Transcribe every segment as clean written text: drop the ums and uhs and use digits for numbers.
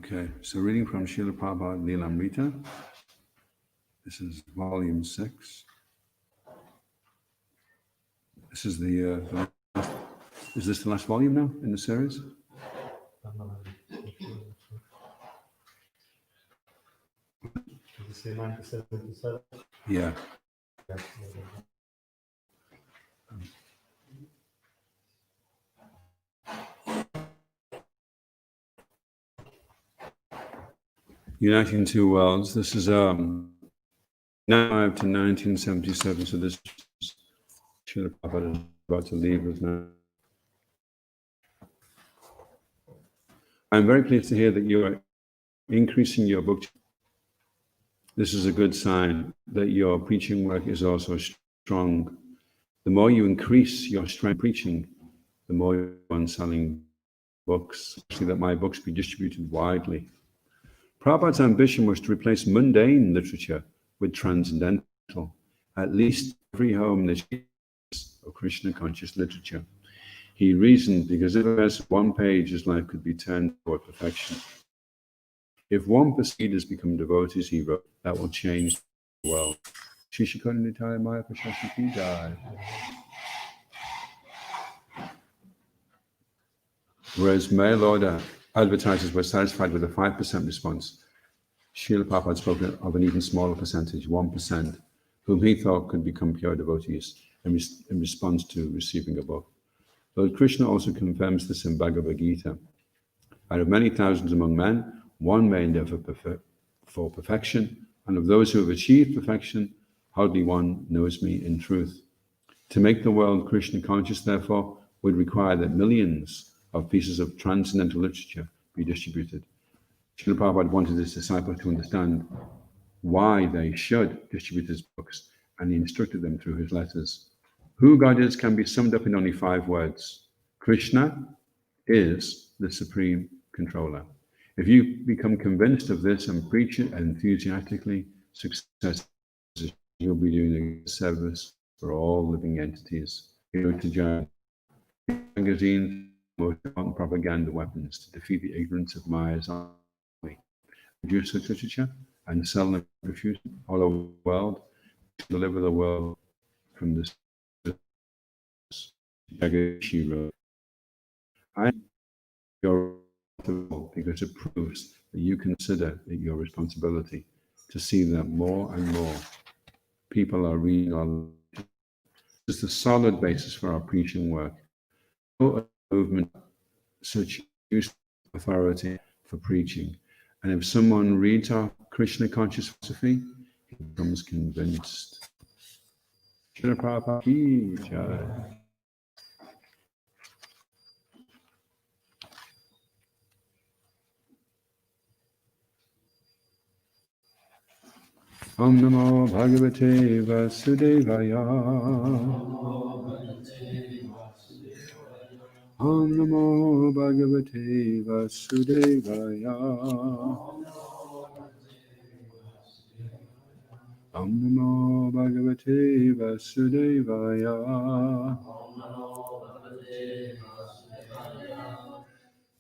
Okay, so reading from Srila Prabhupada Lilamrita. This is volume 6. This is the last, is this the last volume now in the series? Did you say 1977? Yeah. Uniting Two Worlds. This is now up to 1977, so this is Srila Prabhupada is about to leave us now. I'm very pleased to hear that you are increasing your book. This is a good sign that your preaching work is also strong. The more you increase your strength preaching, the more you are selling books, especially that my books be distributed widely. Prabhupada's ambition was to replace mundane literature with transcendental. At least every home that of Krishna conscious literature. He reasoned, because if there's one page, his life could be turned toward perfection. If 1% readers become devotees, he wrote, that will change the world. Shishikunditaya Maya Prashasiki Jai. Whereas mail order advertisers were satisfied with a 5% response, Srila Prabhupada had spoken of an even smaller percentage, 1%, whom he thought could become pure devotees in response to receiving a book. Lord Krishna also confirms this in Bhagavad Gita. Out of many thousands among men, one may endeavor for perfection, and of those who have achieved perfection, hardly one knows me in truth. To make the world Krishna conscious, therefore, would require that millions of pieces of transcendental literature be distributed. Srila Prabhupada wanted his disciples to understand why they should distribute his books, and he instructed them through his letters. Who God is can be summed up in only 5 words. Krishna is the supreme controller. If you become convinced of this and preach it enthusiastically, success, you'll be doing a service for all living entities. You know, to join magazine, most important propaganda weapons to defeat the ignorance of Maya's army. Produce such literature and sell them profusely all over the world, to deliver the world from this. She wrote, I your because it proves that you consider it your responsibility to see that more and more people are reading our literature. This is the solid basis for our preaching work. No movement such use authority for preaching. And if someone reads our Krishna conscious philosophy, he becomes convinced. Srila Prabhupada ki jai. Om Namo Bhagavate Vasudevaya. Om Namo Bhagavate Vasudevaya. Om Namo Bhagavate Vasudevaya.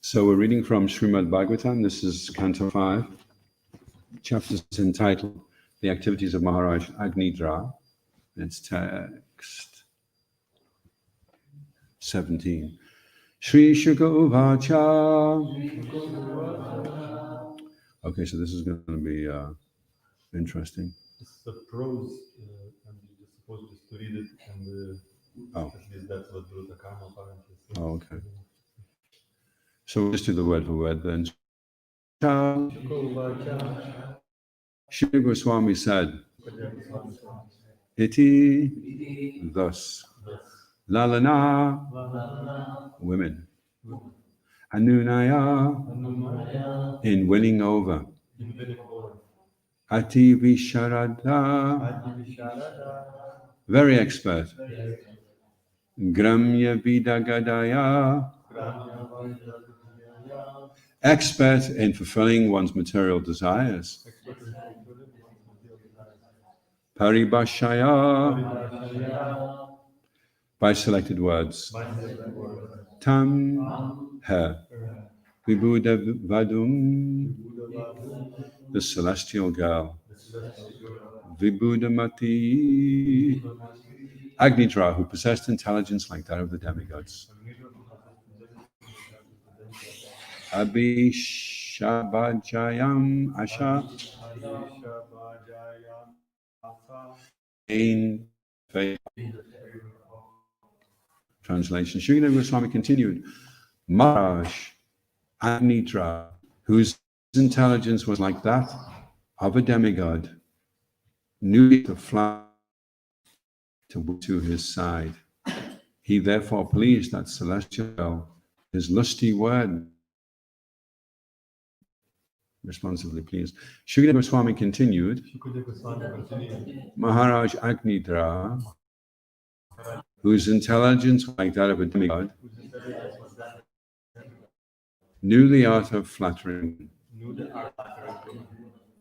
So we're reading from Srimad Bhagavatam. This is Canto 5. Chapter is entitled The Activities of Maharaj Agni-Dra. It's text 17. Shri Shuka Uvacha. Okay, so this is going to be interesting. This is the prose, and you're supposed just to read it, and at least that's what Dhruta Kama apparently says. Oh, okay. So we'll just do the word for word then. Shri Goswami said, Iti, thus, Lalana, women, Anunaya, in winning over, Ati Visharada, very expert, Gramya Vidagadaya, expert in fulfilling one's material desires, Paribhashaya, by selected words, Tam, her, Vibhuda Vadum, the celestial girl. Vibhudamati, Agnidra, who possessed intelligence like that of the demigods. Abhishabhajayam Asha, in faith. Translation. Srila Goswami continued, Maharaj Agnidra, whose intelligence was like that of a demigod, knew the fly to his side. He therefore pleased that celestial, his lusty word, responsively pleased. Srila Goswami continued, Maharaj Agnidra, whose intelligence was like that of a demigod, knew the art of flattering,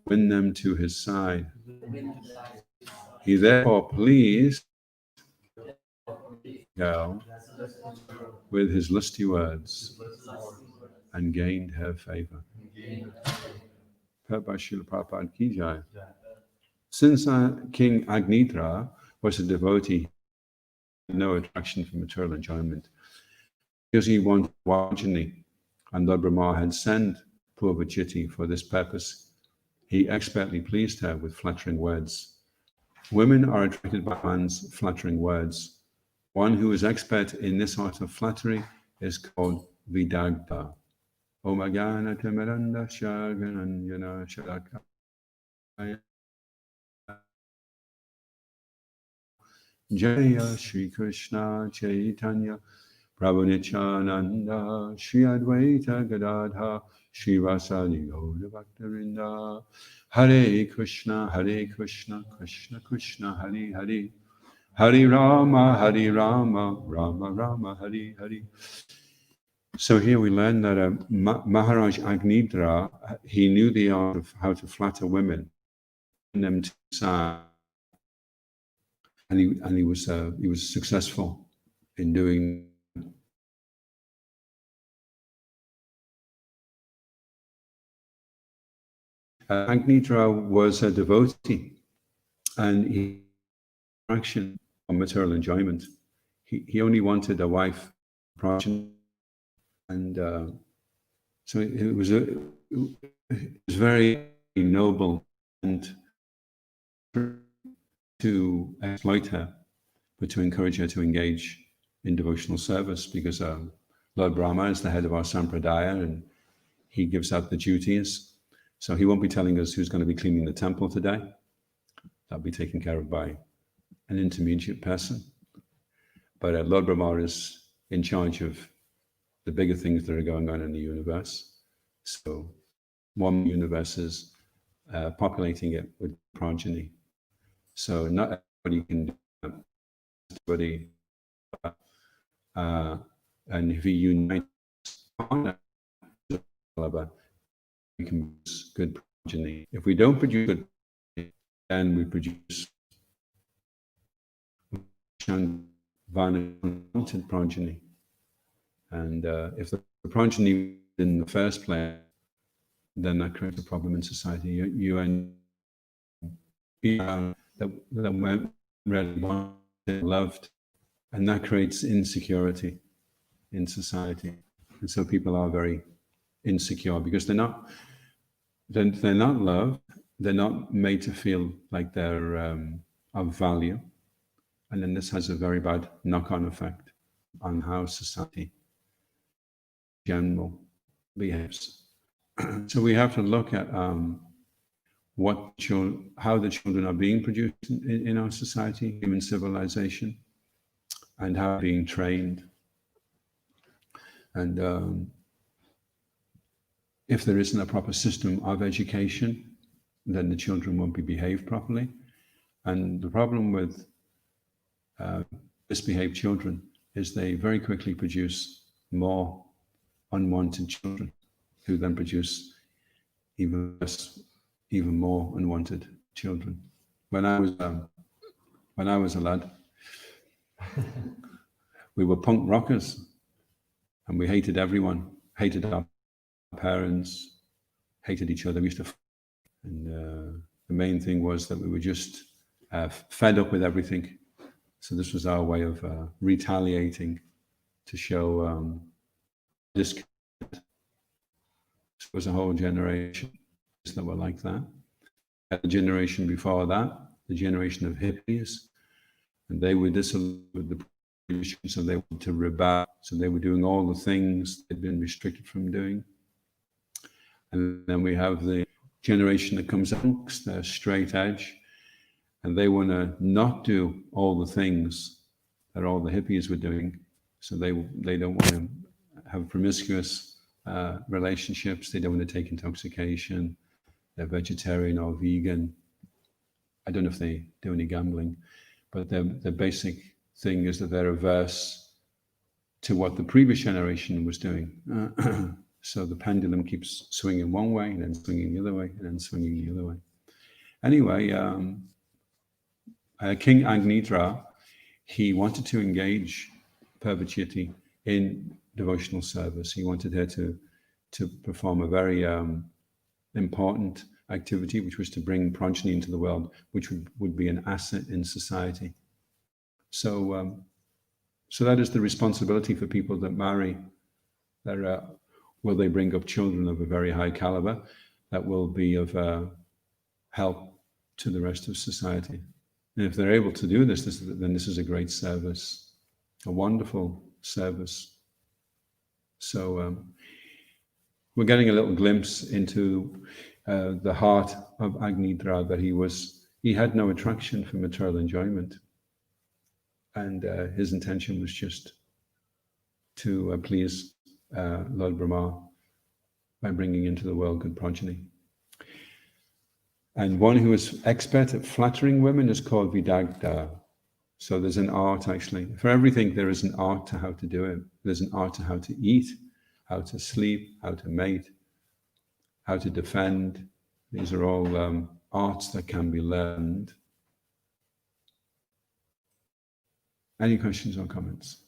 win them to his side. He therefore pleased girl with his lusty words and gained her favor. Prabhupada ki jai. Since King Agnidra was a devotee, he had no attraction for material enjoyment. Because he wanted Vajani, and Lord Brahma had sent Purvachiti for this purpose, he expertly pleased her with flattering words. Women are attracted by man's flattering words. One who is expert in this art of flattery is called Vidagdha. Omagana Tamaranda Shagananjana Shalakaya Jaya Shri Krishna Chaitanya Prabhu Nityananda Shri Advaita Gadadha Shri Vasadi Gauda Bhaktavinda Hare Krishna Krishna Krishna Hare Hare Hare Rama Rama Rama Hare Hare. So here we learn that Maharaj Agnidra, he knew the art of how to flatter women, and them to side, and he was successful in doing. Agnidra was a devotee, and he action on material enjoyment. He only wanted a wife, and so it was very noble and to exploit her, but to encourage her to engage in devotional service, because Lord Brahma is the head of our sampradaya and he gives out the duties. So he won't be telling us who's going to be cleaning the temple today. That'll be taken care of by an intermediate person. But Lord Brahma is in charge of the bigger things that are going on in the universe. So one universe is populating it with progeny. So not everybody can do that. Everybody, and if we unite, we can produce good progeny. If we don't produce good progeny, then we produce unwanted progeny. And if the progeny in the first place, then that creates a problem in society. You and people that weren't really wanted, loved, and that creates insecurity in society. And so people are very insecure because they're not loved. They're not made to feel like they're of value. And then this has a very bad knock-on effect on how society in general behaves. So we have to look at how the children are being produced in our society, human civilization, and how they're being trained. And if there isn't a proper system of education, then the children won't be behaved properly. And the problem with misbehaved children is they very quickly produce more unwanted children, who then produce even more unwanted children. When I was a lad, we were punk rockers, and we hated everyone, hated our parents hated each other. We used to, and the main thing was that we were just fed up with everything. So this was our way of retaliating to show discontent. There was a whole generation that were like that. The generation before that, the generation of hippies, and they were disillusioned with the prohibition, so they wanted to rebel. So they were doing all the things they'd been restricted from doing. And then we have the generation that comes amongst the straight edge, and they want to not do all the things that all the hippies were doing. So they don't want to have promiscuous relationships. They don't want to take intoxication. They're vegetarian or vegan. I don't know if they do any gambling, but the basic thing is that they're averse to what the previous generation was doing. So the pendulum keeps swinging one way, and then swinging the other way, and then swinging the other way. Anyway, King Agnidra, he wanted to engage Parvati in devotional service. He wanted her to perform a very important activity, which was to bring progeny into the world, which would be an asset in society. So that is the responsibility for people that marry. Will they bring up children of a very high caliber that will be of help to the rest of society? And if they're able to do this, then this is a great service, a wonderful service. So we're getting a little glimpse into the heart of Agnidra, that he had no attraction for material enjoyment. And his intention was just to please Lord Brahma by bringing into the world good progeny. And one who is expert at flattering women is called Vidagdha. So there's an art, actually. For everything, there is an art to how to do it. There's an art to how to eat, how to sleep, how to mate, how to defend. These are all arts that can be learned. Any questions or comments?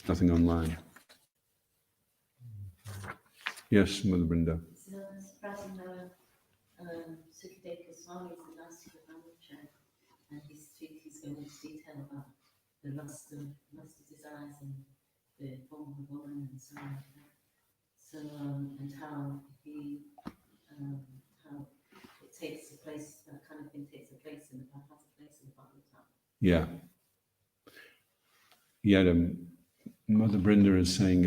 Nothing online. Yes, Mother Brinda. It's surprising how Sukadeva Goswami is a nice Brahmacharya, and his going into detail about the lust of desires and the form of a woman and so on like that. So and how it takes a place, that kind of thing takes a place in the Bhagavatam. Yeah. Yeah, Mother Brinda is saying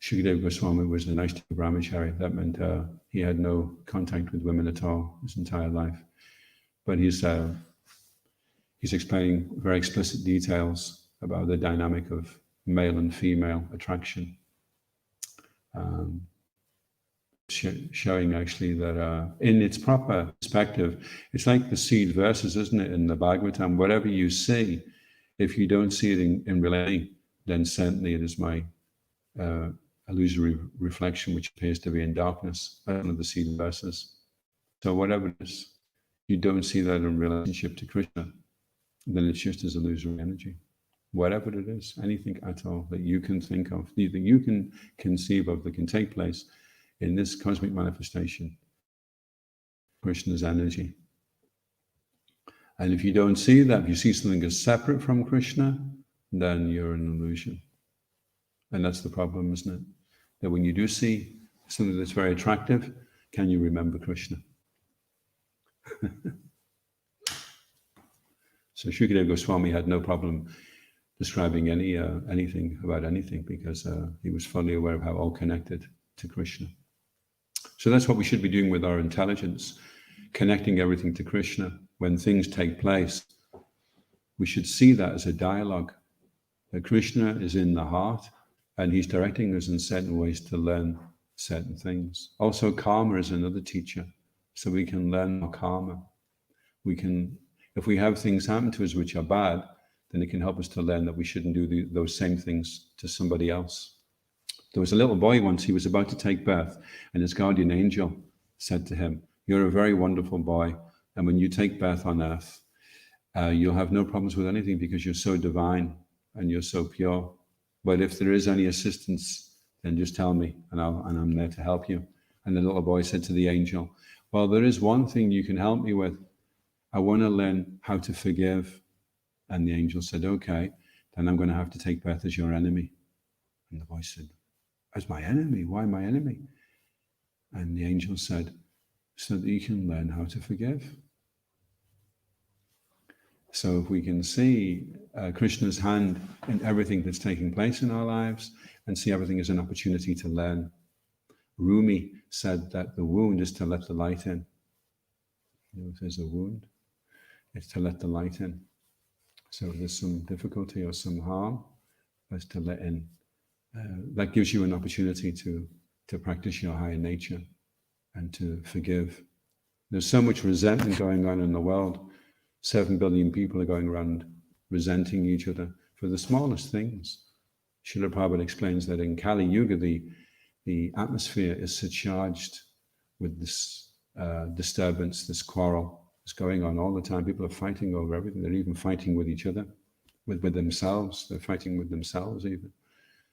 Shukadeva Goswami was a nice Brahmacharya. That meant he had no contact with women at all his entire life. But he's explaining very explicit details about the dynamic of male and female attraction, showing actually that in its proper perspective, it's like the seed verses, isn't it, in the Bhagavatam? Whatever you see, if you don't see it in reality, then certainly it is my illusory reflection, which appears to be in darkness. That's one of the seed verses. So whatever it is, you don't see that in relationship to Krishna, then it's just as illusory energy. Whatever it is, anything at all that you can think of, that you can conceive of that can take place in this cosmic manifestation, Krishna's energy. And if you don't see that, if you see something as separate from Krishna, then you're an illusion. And that's the problem, isn't it? That when you do see something that's very attractive, can you remember Krishna? So Shukadeva Goswami had no problem describing anything about anything, because he was fully aware of how all connected to Krishna. So that's what we should be doing with our intelligence, connecting everything to Krishna. When things take place, we should see that as a dialogue, that Krishna is in the heart and he's directing us in certain ways to learn certain things. Also, karma is another teacher, so we can learn our karma. We can, if we have things happen to us which are bad, then it can help us to learn that we shouldn't do those same things to somebody else. There was a little boy once, he was about to take birth, and his guardian angel said to him, "You're a very wonderful boy, and when you take birth on earth, you'll have no problems with anything because you're so divine and you're so pure. But if there is any assistance, then just tell me, and I'm there to help you. And the little boy said to the angel, well, there is one thing you can help me with. I want to learn how to forgive. And the angel said, okay, then I'm going to have to take birth as your enemy. And the boy said, as my enemy? Why my enemy? And the angel said, so that you can learn how to forgive. So if we can see Krishna's hand in everything that's taking place in our lives and see everything as an opportunity to learn. Rumi said that the wound is to let the light in. You know, if there's a wound, it's to let the light in. So if there's some difficulty or some harm, it's to let in. That gives you an opportunity to practice your higher nature and to forgive. There's so much resentment going on in the world. 7 billion people are going around resenting each other for the smallest things. Srila Prabhupada explains that in Kali Yuga, the atmosphere is surcharged with this disturbance, this quarrel is going on all the time. People are fighting over everything. They're even fighting with each other, with themselves. They're fighting with themselves even.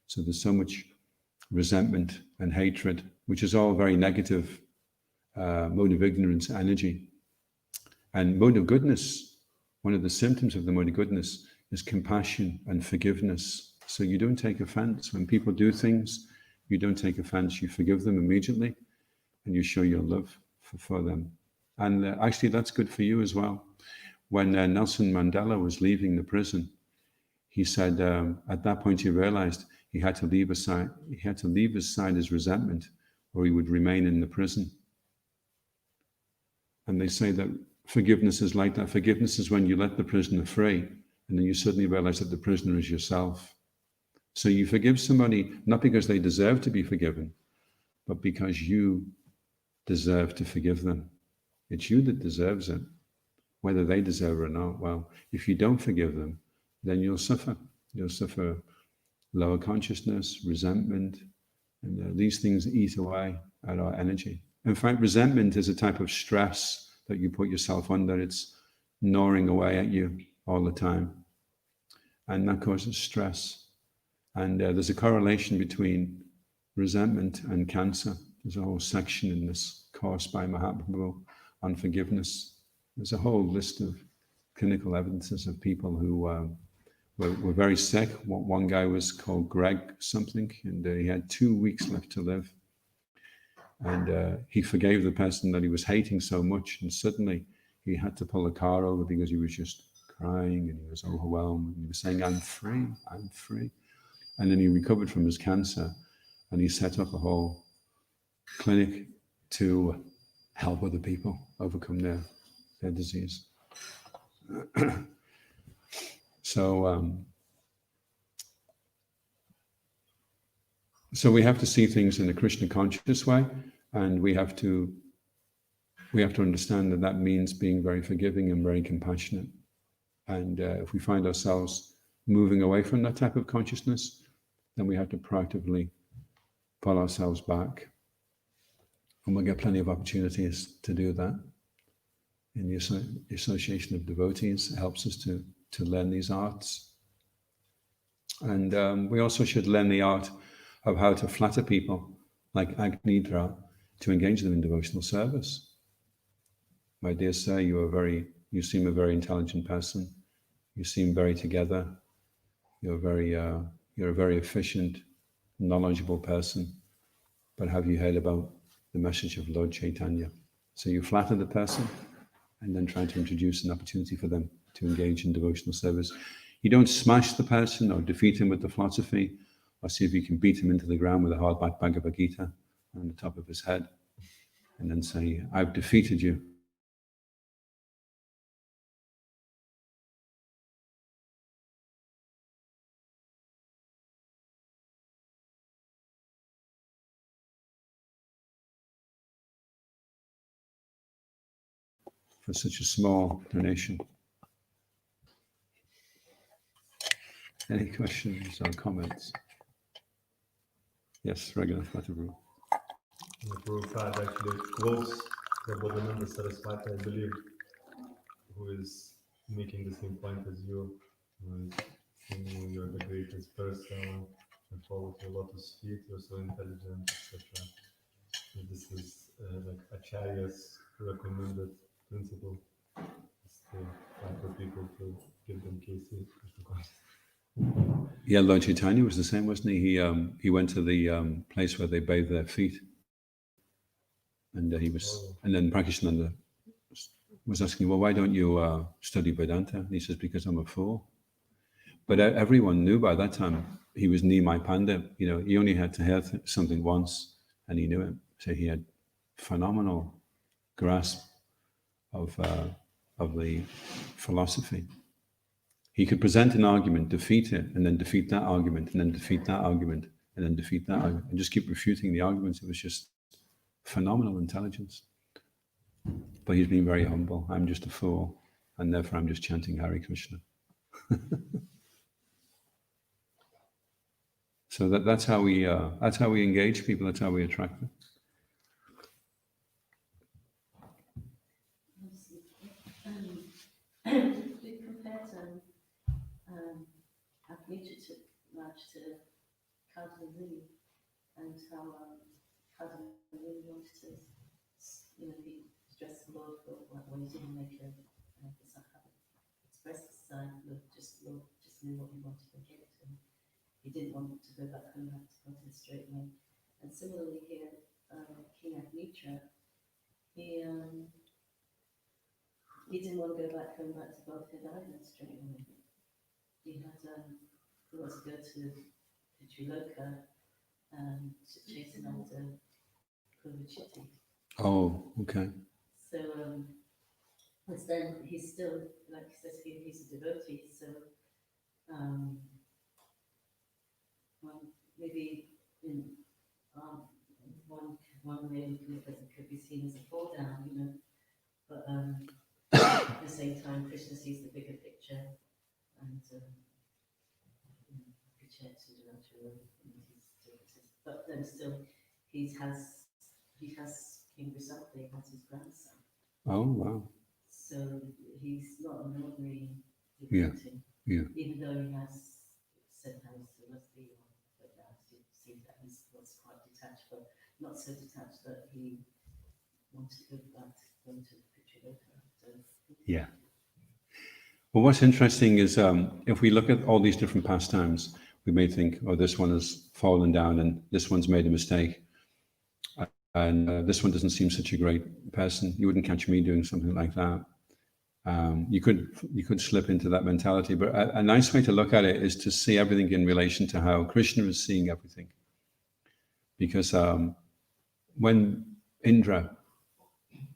So there's so much resentment and hatred, which is all very negative mode of ignorance energy. And mode of goodness, one of the symptoms of the mode of goodness is compassion and forgiveness. So you don't take offense. When people do things, you don't take offense. You forgive them immediately and you show your love for them. And actually, that's good for you as well. When Nelson Mandela was leaving the prison, he said at that point he realized he had to leave aside his resentment, or he would remain in the prison. And they say that forgiveness is like that. Forgiveness is when you let the prisoner free, and then you suddenly realize that the prisoner is yourself. So you forgive somebody not because they deserve to be forgiven, but because you deserve to forgive them. It's you that deserves it, whether they deserve it or not. Well, if you don't forgive them, then you'll suffer. You'll suffer lower consciousness, resentment, and these things eat away at our energy. In fact, resentment is a type of stress that you put yourself under. It's gnawing away at you all the time. And that causes stress. And there's a correlation between resentment and cancer. There's a whole section in this course by Mahatma Prabhu on forgiveness. There's a whole list of clinical evidences of people who were very sick. One guy was called Greg something, and he had 2 weeks left to live. And he forgave the person that he was hating so much, and suddenly he had to pull the car over because he was just crying and he was overwhelmed. And he was saying, I'm free, I'm free. And then he recovered from his cancer, and he set up a whole clinic to help other people overcome their disease. So we have to see things in a Krishna conscious way, and we have to understand that that means being very forgiving and very compassionate. And if we find ourselves moving away from that type of consciousness, then we have to proactively pull ourselves back. And we'll get plenty of opportunities to do that. In the association of devotees, it helps us to learn these arts. And we also should learn the art of how to flatter people, like Agnidra, to engage them in devotional service. My dear sir, you seem a very intelligent person. You seem very together. You're a very efficient, knowledgeable person. But have you heard about the message of Lord Chaitanya? So you flatter the person and then try to introduce an opportunity for them to engage in devotional service. You don't smash the person or defeat him with the philosophy, or see if you can beat him into the ground with a hardback Bhagavad Gita on the top of his head, and then say, I've defeated you. For such a small donation. Any questions or comments? Yes, regular Father. Prabhupada actually quotes the Bodhananda Saraswati, I believe, who is making the same point as you, saying you're the greatest person, and follow your lotus feet, you're so intelligent, etc. This is like Acharya's recommended principle, is to try for people to give them cases. Yeah, Lord Chaitanya was the same, wasn't he? He went to the place where they bathe their feet, and he was, and then Prakashananda was asking, well, why don't you study Vedanta? And he says, because I'm a fool. But everyone knew by that time he was Nimai Pandit. You know, he only had to hear something once, and he knew it. So he had phenomenal grasp of the philosophy. He could present an argument, defeat it, and then defeat that argument, and then defeat that argument, and then defeat that argument, and just keep refuting the arguments. It was just phenomenal intelligence. But he's been very humble. I'm just a fool, and therefore I'm just chanting Hare Krishna. So that's how we engage people. That's how we attract them. We compared Agnicca to Cardinal Lee, and how Cardinal Lee wanted to, be dressed the Lord for well, he didn't make express his side. Lord just knew what he wanted to give to him. He didn't want to go back home, had to go to the straight way. And similarly here, King Agnicca, he didn't want to go back home, back to Godhead Island straight away. He had he wanted to go to Triloka chasing after Purvachiti. Oh, okay. So, but then he's still, like he says here, he's a devotee, so well, maybe in one way it could be seen as a fall down, but at the same time, Krishna sees the bigger picture, and but then still, he has King Vrishabha as his grandson. Oh, wow. So he's not an ordinary Yeah, devotee, even though he has said how he's Saraswati, but now it seems that he was quite detached, but not so detached that he wanted to go back to Pitriloka. Yeah. Well, what's interesting is if we look at all these different pastimes, we may think, oh, this one has fallen down and this one's made a mistake. And this one doesn't seem such a great person. You wouldn't catch me doing something like that. You could slip into that mentality, but a nice way to look at it is to see everything in relation to how Krishna is seeing everything. Because when Indra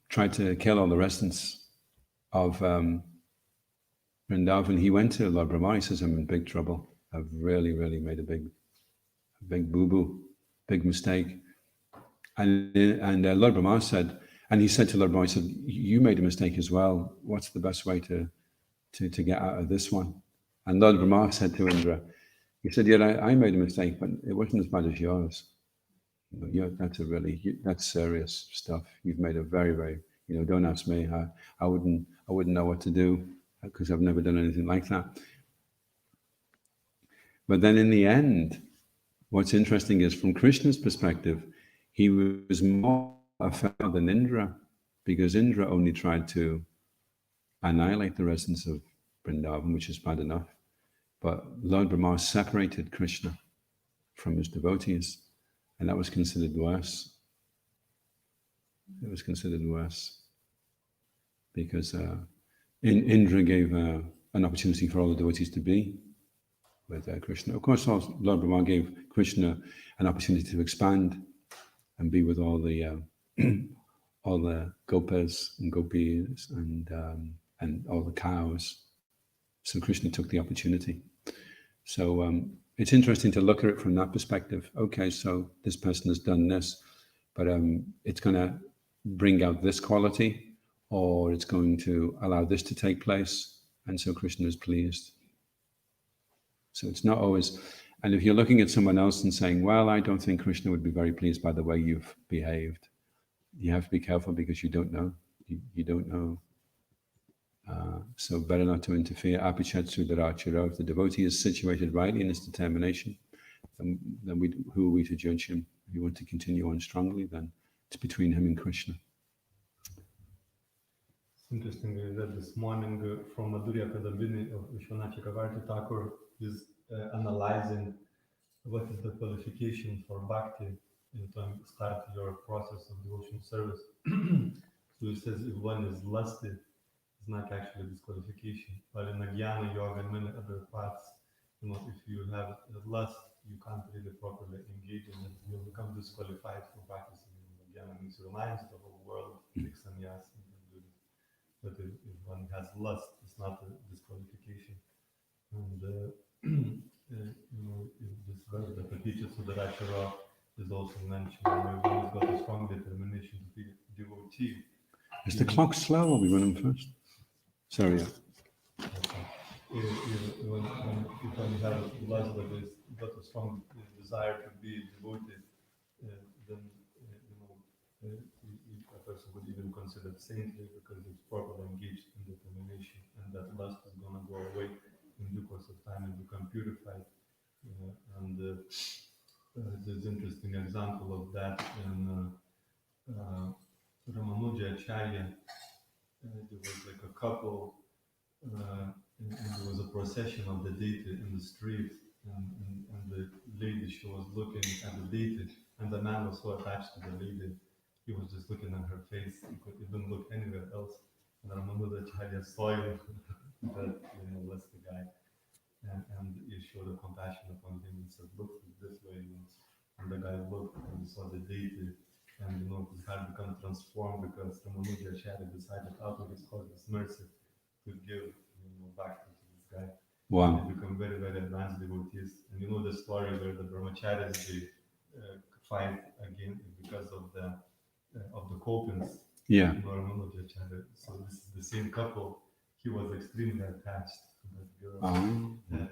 tried to kill all the residents of Vrindavan, he went to Lord Brahma. He says, I'm in big trouble. I've really, really made a big boo-boo, big mistake. And Lord Brahma said, and he said to Lord Brahma, he said, you made a mistake as well. What's the best way to get out of this one? And Lord Brahma said to Indra, he said, yeah, I made a mistake, but it wasn't as bad as yours. That's serious stuff. You've made a very, very, don't ask me. I wouldn't know what to do because I've never done anything like that. But then in the end, what's interesting is from Krishna's perspective, he was more affair than Indra, because Indra only tried to annihilate the residents of Vrindavan, which is bad enough. But Lord Brahma separated Krishna from his devotees, and that was considered worse. It was considered worse because Indra gave an opportunity for all the devotees to be with Krishna. Of course, Lord Brahma gave Krishna an opportunity to expand and be with all the gopas and gopis and all the cows. So Krishna took the opportunity. So it's interesting to look at it from that perspective. Okay, so this person has done this, but it's going to bring out this quality, or it's going to allow this to take place, and so Krishna is pleased. So it's not always. And if you're looking at someone else and saying, well, I don't think Krishna would be very pleased by the way you've behaved, you have to be careful because you don't know. You don't know So better not to interfere. Apichatsu darachara. If the devotee is situated rightly in his determination, then who are we to judge him? If you want to continue on strongly, then it's between him and Krishna. It's interesting that this morning from Madhurya Kadambini of Vishwanath Chakravarti Thakur is analyzing what is the qualification for bhakti in time start your process of devotional service. So he says if one is lusty, it's not actually disqualification. But in Jnana Yoga and many other paths, if you have lust, you can't really properly engage in it. You'll become disqualified for practicing. Jnana means you renounce the whole world, take sannyas, and do this. But if one has lust, it's not a disqualification. And this verse that the teacher Sudarachara is also mentioned. One has got a strong determination to be a devotee. Is the clock slow or are we running fast? Sorry. If one has lust that is got a strong desire to be devoted, then a person would even consider saintly because it's properly engaged in determination, and that lust is going to go away in due course of time and become purified. There's an interesting example of that in Ramanuja Acharya. There was like a couple, and there was a procession of the deity in the street, and the lady, she was looking at the deity, and the man was so attached to the lady, he was just looking at her face. He didn't look anywhere else. And Ramanuja Acharya saw him, that that's the guy. And he showed a compassion upon him and said, look this way. And the guy looked and saw the deity. And his heart became transformed because Ramanuja Acharya decided out of his cosmic mercy to give back to this guy. Wow. And they become very, very advanced devotees. And the story where the brahmacharis they fight again because of the copings. Yeah. Ramanuja Acharya. So this is the same couple. He was extremely attached to that girl. And then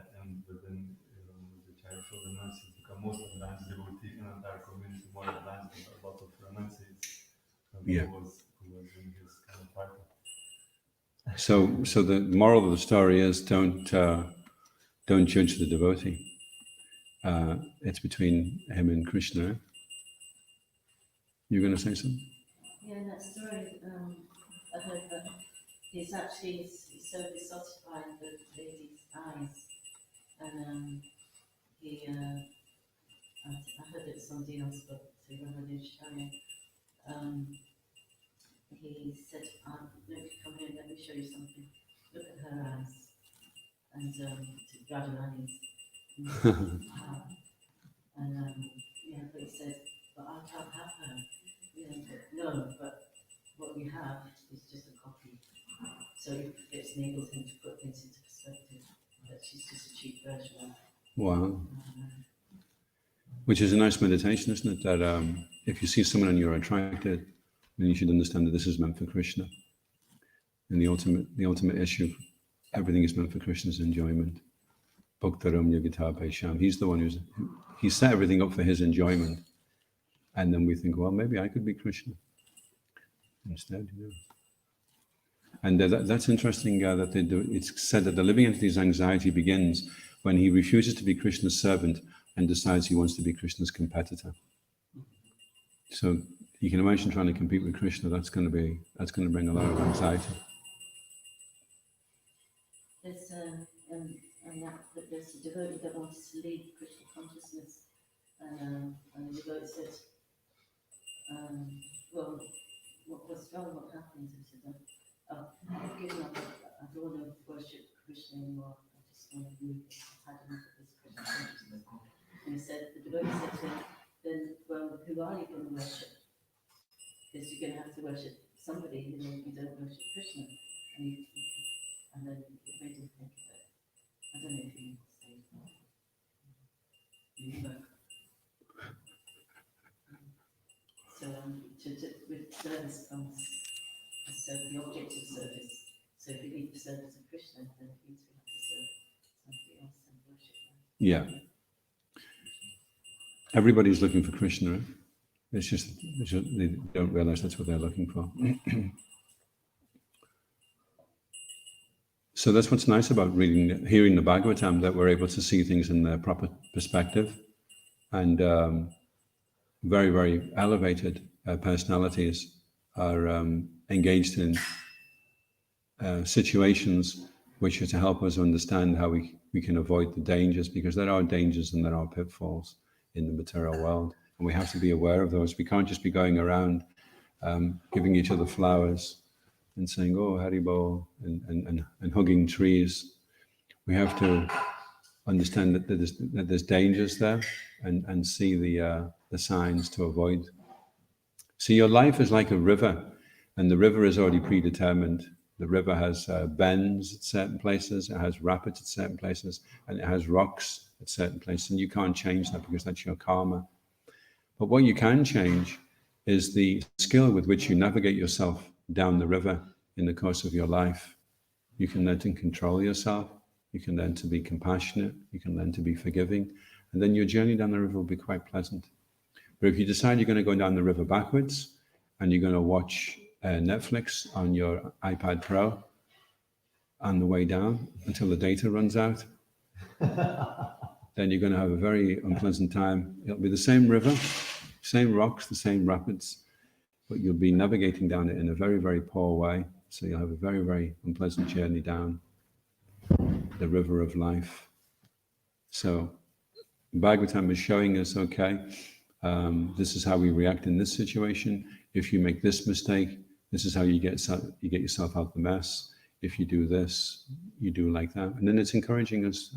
the child showed the mercy, become most advanced devotee in the entire community, more advanced than a lot of renunciates who was in his kind of party. So the moral of the story is don't judge the devotee. It's between him and Krishna. You're going to say something? Yeah, in that story, I heard that he's actually so dissatisfied with the lady's eyes, and I heard that somebody else spoke to Ramanuja Acharya. He said, "Look, come here, let me show you something. Look at her eyes," and to Radharani's. But he said, "But I can't have her." No, but what we have is just a copy. So it's enabled him to put things into perspective. That she's just a cheap version. Wow. Which is a nice meditation, isn't it? That if you see someone and you're attracted, then you should understand that this is meant for Krishna. And the ultimate issue, everything is meant for Krishna's enjoyment. Bhaktaram Yagita Paisham. He's the one he set everything up for his enjoyment. And then we think, well, maybe I could be Krishna instead. And that's interesting that they do. It's said that the living entity's anxiety begins when he refuses to be Krishna's servant and decides he wants to be Krishna's competitor. So you can imagine trying to compete with Krishna. That's going to bring a lot of anxiety. There's a devotee that wants to lead Krishna consciousness, and the devotee said, "Well, what's wrong? What happened?" He said, "I've given up. I don't want to worship Krishna anymore. I just want to leave. I've had enough of this Krishna consciousness." And the devotee said to him, "Then, well, who are you going to worship? Because you're going to have to worship somebody. You don't worship Krishna." And then it made him think of it. I don't know if you say that. So with service comes the object of service. So if you leave the service of Krishna, then it means we have to serve somebody else and worship them. Yeah. Everybody's looking for Krishna, right? It's just they don't realize that's what they're looking for. So that's what's nice about hearing the Bhagavatam, that we're able to see things in their proper perspective, and very, very elevated personalities are engaged in situations which are to help us understand how we can avoid the dangers, because there are dangers and there are pitfalls in the material world, and we have to be aware of those. We can't just be going around giving each other flowers and saying, oh, Haribol, and hugging trees. We have to understand that there's dangers there, and see the signs to avoid. So your life is like a river, and the river is already predetermined. The river has bends at certain places, it has rapids at certain places, and it has rocks at certain places, and you can't change that because that's your karma. But what you can change is the skill with which you navigate yourself down the river in the course of your life. You can learn to control yourself, you can learn to be compassionate, you can learn to be forgiving, and then your journey down the river will be quite pleasant. But if you decide you're going to go down the river backwards, and you're going to watch Netflix on your iPad Pro on the way down until the data runs out, then you're going to have a very unpleasant time. It'll be the same river, same rocks, the same rapids, but you'll be navigating down it in a very, very poor way. So you'll have a very, very unpleasant journey down the river of life. So Bhagavatam is showing us, okay, this is how we react in this situation. If you make this mistake, this is how you get yourself out the mess. If you do this, you do like that. And then it's encouraging us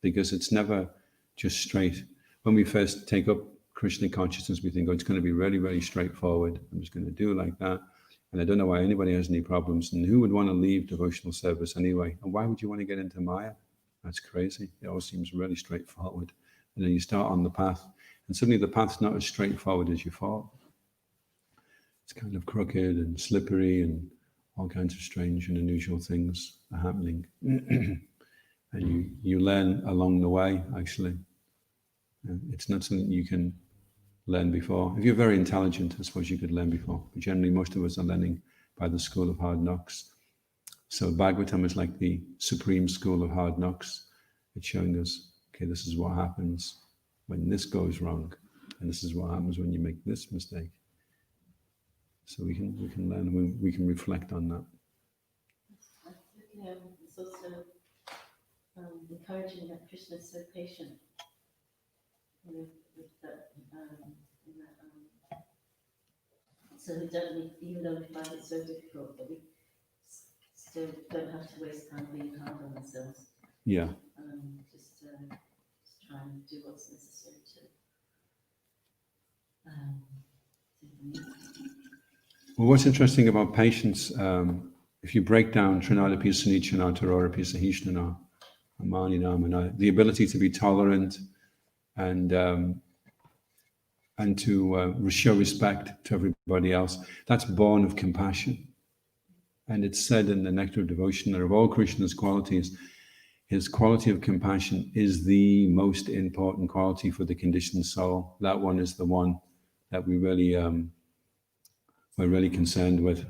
because it's never just straight. When we first take up Krishna consciousness, we think, oh, it's going to be really, really straightforward. I'm just going to do like that. And I don't know why anybody has any problems. And who would want to leave devotional service anyway? And why would you want to get into Maya? That's crazy. It all seems really straightforward. And then you start on the path, and suddenly the path's not as straightforward as you thought. It's kind of crooked and slippery, and all kinds of strange and unusual things are happening. And you learn along the way, actually. It's not something you can learn before. If you're very intelligent, I suppose you could learn before. But generally, most of us are learning by the school of hard knocks. So Bhagavatam is like the supreme school of hard knocks. It's showing us, okay, this is what happens when this goes wrong, and this is what happens when you make this mistake. So we can learn, we can reflect on that. I think it's also encouraging that Krishna is so patient with that, so we don't, even though we find it so difficult, that we still don't have to waste time being hard on ourselves. Yeah. Just try and do what's necessary to. Well, what's interesting about patience, if you break down Trinada Pisanichana, Tarora Pisahishnana, Amani Namana, the ability to be tolerant and to show respect to everybody else, that's born of compassion. And it's said in the Nectar of Devotion that of all Krishna's qualities, his quality of compassion is the most important quality for the conditioned soul. That one is the one that we really we're really concerned with.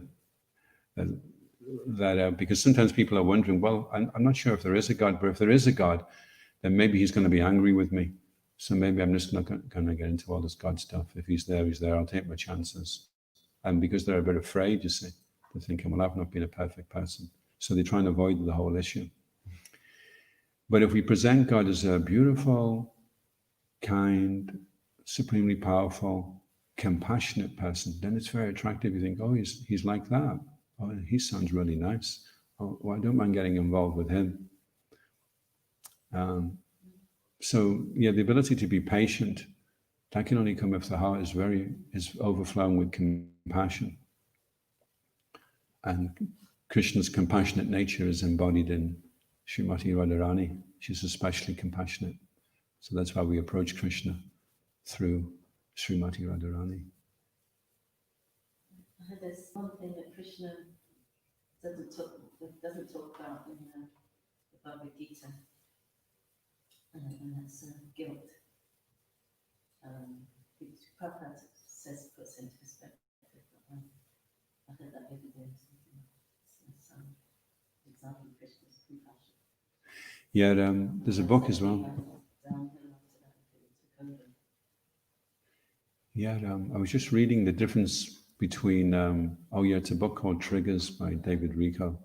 Because sometimes people are wondering, well, I'm not sure if there is a God, but if there is a God, then maybe he's going to be angry with me. So maybe I'm just not going to get into all this God stuff. If he's there, he's there. I'll take my chances. And because they're a bit afraid, you see, they're thinking, well, I've not been a perfect person. So they try and avoid the whole issue. But if we present God as a beautiful, kind, supremely powerful, compassionate person, then it's very attractive. You think, oh, he's like that. Oh, he sounds really nice. Oh, well, I don't mind getting involved with him. So yeah, the ability to be patient, that can only come if the heart is overflowing with compassion. And Krishna's compassionate nature is embodied in Srimati Radharani. She's especially compassionate. So that's why we approach Krishna through Srimati Radharani. There's one thing that Krishna doesn't talk about in the Bhagavad Gita, and that's guilt. Which Prabhupada says puts into perspective. I heard that every day or something. Some example Krishna Yeah, there's a book as well. Downhill after that, it took over. Yeah, I was just reading the difference between, it's a book called Triggers by David Rico.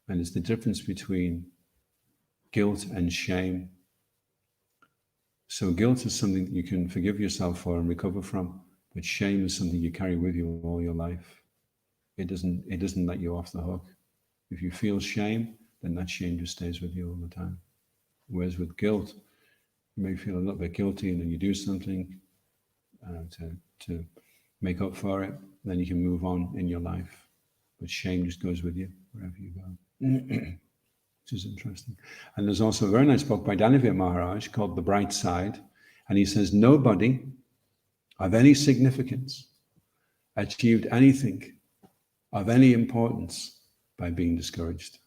And it's the difference between guilt and shame. So guilt is something that you can forgive yourself for and recover from, but shame is something you carry with you all your life. It doesn't let you off the hook. If you feel shame, then that shame just stays with you all the time. Whereas with guilt, you may feel a little bit guilty and then you do something to make up for it, then you can move on in your life. But shame just goes with you wherever you go. Which is interesting. And there's also a very nice book by Danivir Maharaj called The Bright Side. And he says, nobody of any significance achieved anything of any importance by being discouraged.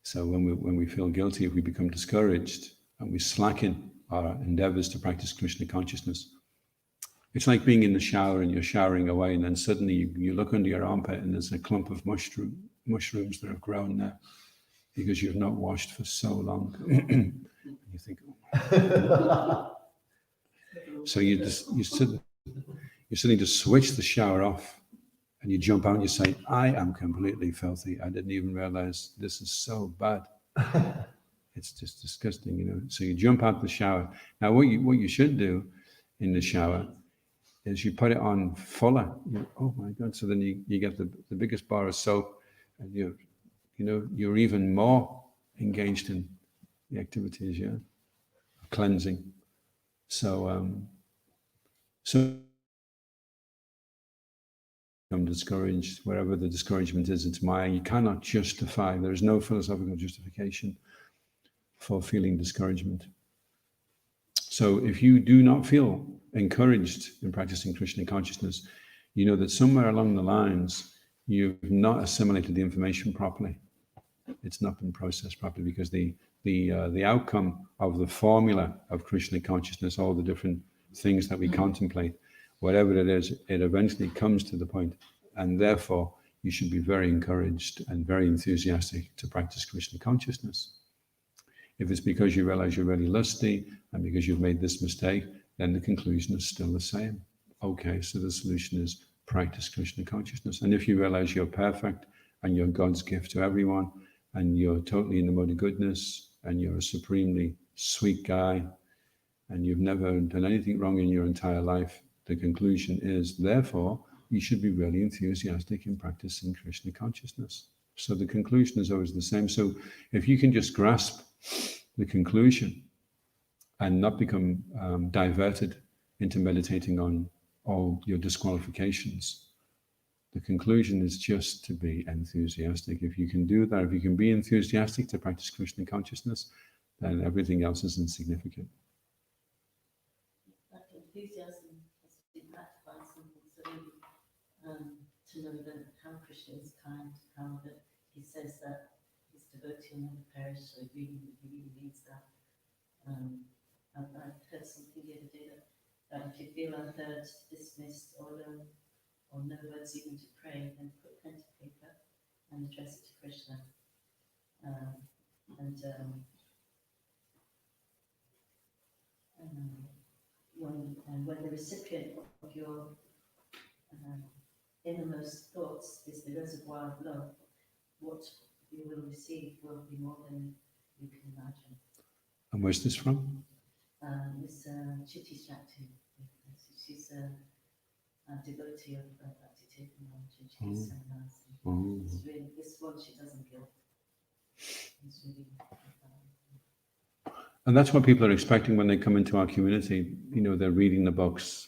So when we feel guilty, if we become discouraged and we slacken our endeavors to practice Krishna consciousness, it's like being in the shower and you're showering away and then suddenly you look under your armpit and there's a clump of mushrooms that have grown there because you've not washed for so long. And you think, oh. So you suddenly just switch the shower off and you jump out and you say, I am completely filthy. I didn't even realize this is so bad. It's just disgusting, So you jump out the shower. Now what you should do in the shower is you put it on fuller. Oh my God. So then you get the biggest bar of soap and you're even more engaged in the activities, cleansing. So I'm discouraged, wherever the discouragement is, it's Maya. You cannot justify, there is no philosophical justification for feeling discouragement. So if you do not feel encouraged in practicing Krishna consciousness, you know that somewhere along the lines, you've not assimilated the information properly. It's not been processed properly because the outcome of the formula of Krishna consciousness, all the different things that we contemplate, whatever it is, it eventually comes to the point, and therefore you should be very encouraged and very enthusiastic to practice Krishna consciousness. If it's because you realize you're really lusty and because you've made this mistake, then the conclusion is still the same. Okay, so the solution is practice Krishna consciousness. And if you realize you're perfect and you're God's gift to everyone and you're totally in the mode of goodness and you're a supremely sweet guy and you've never done anything wrong in your entire life, the conclusion is, therefore, you should be really enthusiastic in practicing Krishna consciousness. So the conclusion is always the same. So if you can just grasp the conclusion and not become diverted into meditating on all your disqualifications, the conclusion is just to be enthusiastic. If you can do that, if you can be enthusiastic to practice Krishna consciousness, then everything else is insignificant. That enthusiasm has been backed by something so really, to know that how Krishna is kind, how that he says that his devotee will never perish, so he really means that. I heard something the other day that if you feel unheard, dismissed, or no words even to pray, then put pen to paper and address it to Krishna. When the recipient of your innermost thoughts is the reservoir of love, what you will receive will be more than you can imagine. And where's this from? This Chitti Shakti. She's a devotee of Bhakti Tirtha, and she's seminars. It's really, this one she doesn't guilt. It's really And that's what people are expecting when they come into our community. They're reading the books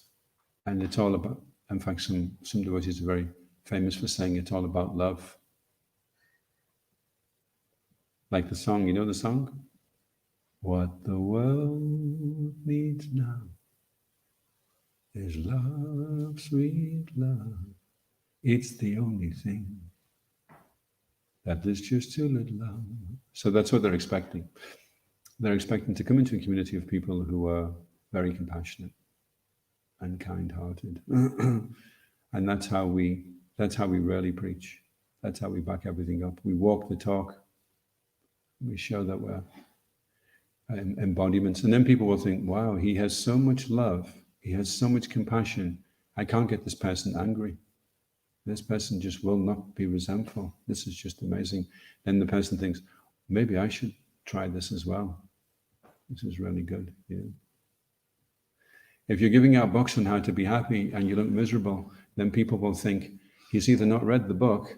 and it's all about, in fact, some devotees are very famous for saying it's all about love. Like the song, you know the song? What the world needs now is love, sweet love. It's the only thing that there's just too little love. So that's what they're expecting. They're expecting to come into a community of people who are very compassionate and kind-hearted. And that's how we rarely preach. That's how we back everything up. We walk the talk We show that we're embodiments. And then people will think, wow, he has so much love. He has so much compassion. I can't get this person angry. This person just will not be resentful. This is just amazing. Then the person thinks, maybe I should try this as well. This is really good. Yeah. If you're giving out books on how to be happy and you look miserable, then people will think he's either not read the book,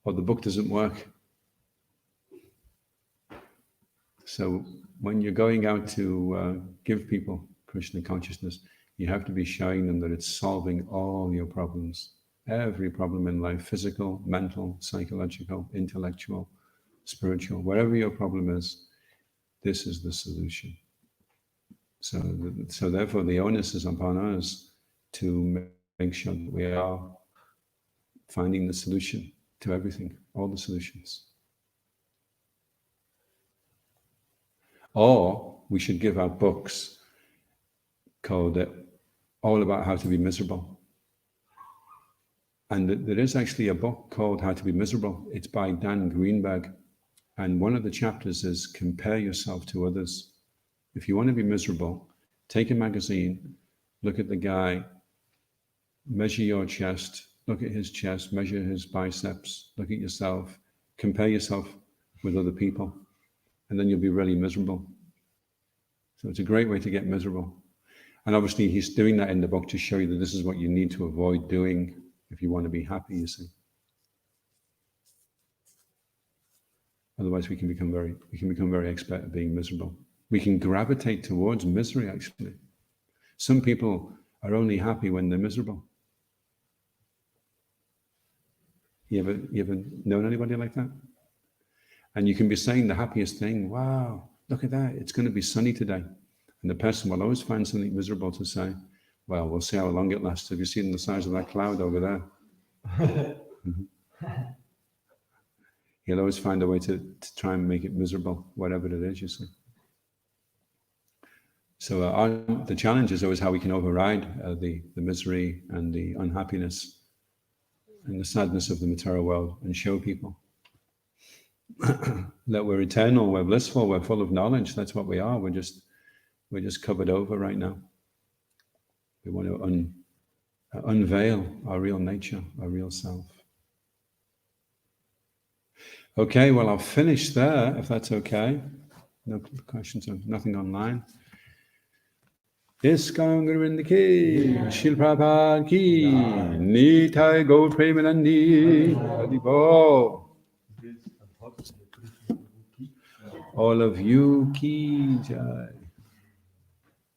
or the book doesn't work. So when you're going out to give people Krishna consciousness, you have to be showing them that it's solving all your problems, every problem in life, physical, mental, psychological, intellectual, spiritual, whatever your problem is, this is the solution. So therefore the onus is upon us to make sure that we are finding the solution to everything, all the solutions. Or we should give out books called All About How to Be Miserable. And there is actually a book called How to Be Miserable. It's by Dan Greenberg. And one of the chapters is compare yourself to others. If you want to be miserable, take a magazine, look at the guy, measure your chest, look at his chest, measure his biceps, look at yourself, compare yourself with other people, and then you'll be really miserable. So it's a great way to get miserable. And obviously he's doing that in the book to show you that this is what you need to avoid doing if you want to be happy, you see. Otherwise we can become very expert at being miserable. We can gravitate towards misery, actually. Some people are only happy when they're miserable. You ever known anybody like that? And you can be saying the happiest thing, wow, look at that, it's going to be sunny today. And the person will always find something miserable to say. Well, we'll see how long it lasts. Have you seen the size of that cloud over there? Mm-hmm. He'll always find a way to try and make it miserable, whatever it is, you see. So the challenge is always how we can override the misery and the unhappiness and the sadness of the material world and show people that we're eternal, we're blissful, we're full of knowledge. That's what we are. We're just covered over right now. We want to unveil our real nature, our real self. Okay, well, I'll finish there, if that's okay. No questions, nothing online. ISKCON Govinda ki, Srila Prabhupada ki, Nitai Gaur Premanandi, Haribo. All of you ki jai.